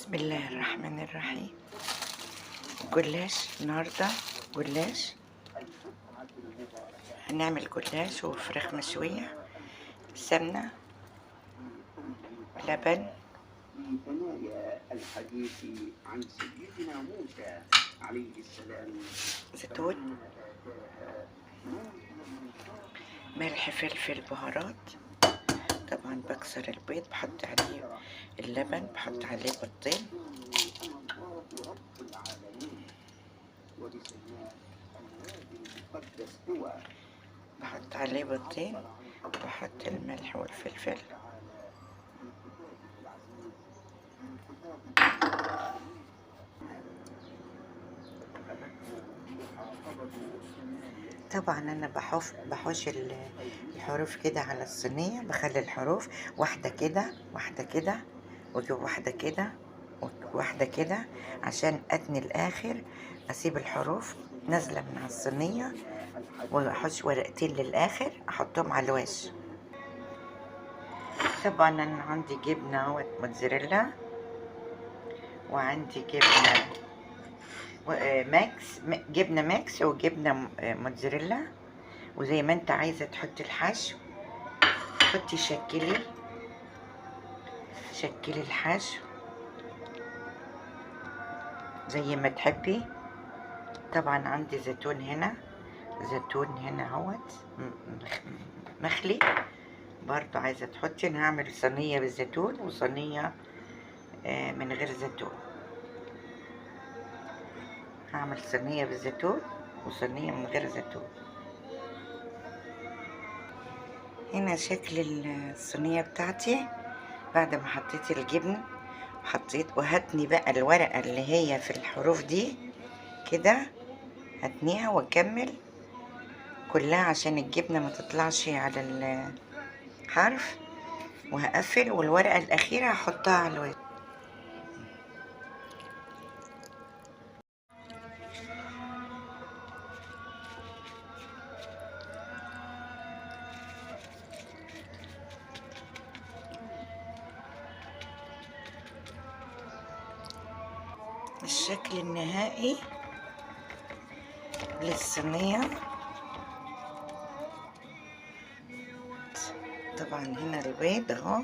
بسم الله الرحمن الرحيم. جلاش النهاردة، جلاش. هنعمل جلاش وفراخ مشوية، سمنة، لبن. في ثنايا الحديث عن سيدنا موسى عليه السلام، زيتون، ملح، فلفل، بهارات. طبعا بكسر البيض، بحط عليه اللبن، بحط عليه بيضتين. بحط عليه بيضتين، بحط الملح والفلفل. طبعا انا بحوش الحروف كده على الصينيه، بخلي الحروف واحده كده واحده كده، واجيب واحده كده واحده كده عشان اتني الاخر، اسيب الحروف نازله من على الصينيه، واحوش ورقتين للاخر احطهم على الوش. طبعا انا عندي جبنه موتزاريلا، وعندي جبنه ماكس، جبنه ماكس وجبنه موتزاريلا. وزي ما انت عايزه تحطي الحشو حطي، شكلي الحشو زي ما تحبي. طبعا عندي زيتون هنا، اهوت مخلي. برضو عايزه تحطي، انا هعمل صينيه بالزيتون وصينيه من غير زيتون. هعمل صينيه بالزيتون وصينيه من غير زيتون. هنا شكل الصينيه بتاعتي بعد ما حطيت الجبن وحطيت. وهتني بقى الورقه اللي هي في الحروف دي كده، هتنيها واكمل كلها عشان الجبنه ما تطلعش على الحرف. وهقفل، والورقه الاخيره هحطها على الوش. الشكل النهائي للصينيه. طبعا هنا البيض اهو،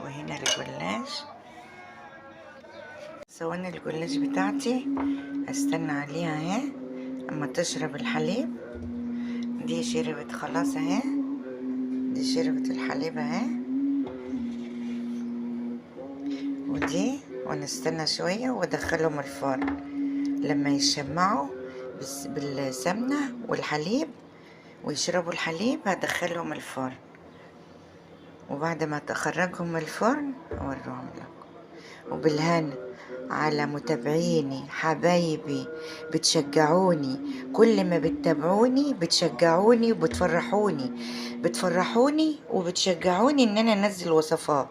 وهنا الجلاش. صواني الجلاش بتاعتي هستنى عليها اهي اما تشرب الحليب. دي شربت خلاص اهي، دي شربت الحليب اهي. ودي ونستنى شوية وادخلهم الفرن لما يشمعوا بالسمنة والحليب ويشربوا الحليب. هدخلهم الفرن، وبعد ما تخرجهم من الفرن اوريهم لكم. وبالهنا على متابعيني حبايبي، بتشجعوني. كل ما بتتابعوني بتشجعوني بتفرحوني وبتشجعوني ان انا انزل وصفات.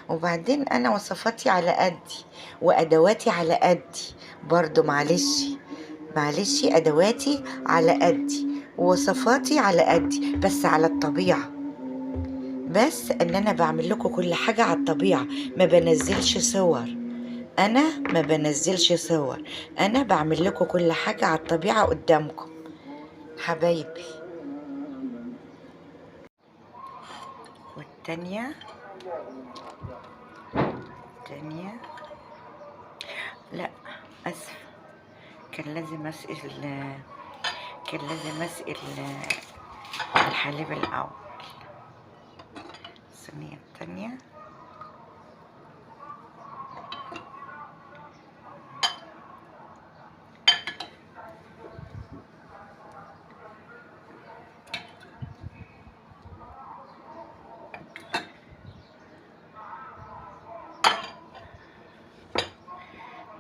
وبعدين انا وصفاتي على قدي وادواتي على قدي برضو. معلش ادواتي على قدي ووصفاتي على قدي، بس على الطبيعة. بس ان انا بعمل لكم كل حاجة على الطبيعة، ما بنزلش صور. انا بعمل لكم كل حاجة على الطبيعة قدامكم حبايبي. والتانية لا، اسف، كان لازم اسقي الحليب الاول. الصينية التانية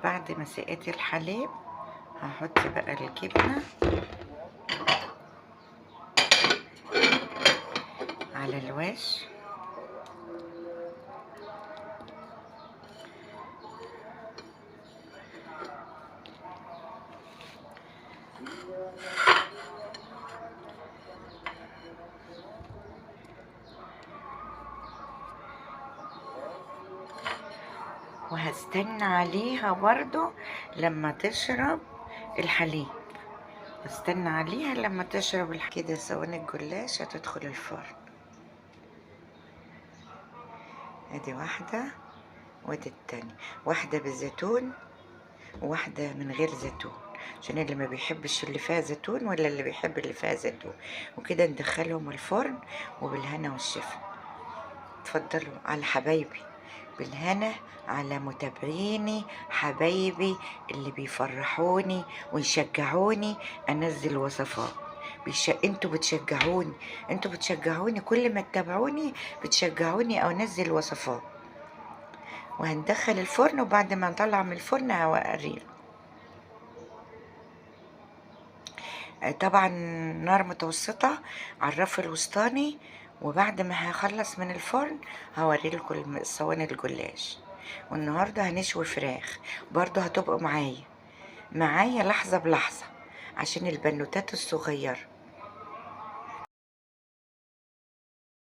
بعد ما سقيت الحليب هحط بقى الجبنة على الوش. وهستنى عليها برضو لما تشرب الحليب. استنى عليها لما تشرب كده صواني الجلاش هتدخل الفرن. ادي واحدة وادي التانية، واحدة بالزيتون وواحدة من غير زيتون، عشان اللي ما بيحبش اللي فيها زيتون ولا اللي بيحب اللي فيها زيتون. وكده ندخلهم الفرن وبالهنا والشفا. اتفضلوا على حبايبي، بالهنا على متابعيني حبايبي اللي بيفرحوني ويشجعوني انزل وصفات. انتوا بتشجعوني كل ما تتابعوني بتشجعوني او انزل وصفات. وهندخل الفرن، وبعد ما نطلع من الفرن هوريكم. طبعا نار متوسطة على الرف الوسطاني. وبعد ما هخلص من الفرن هوريلكم صواني الجلاش. والنهاردة هنشوي فراخ برضو، هتبقوا معايا لحظة بلحظة عشان البنوتات الصغيرة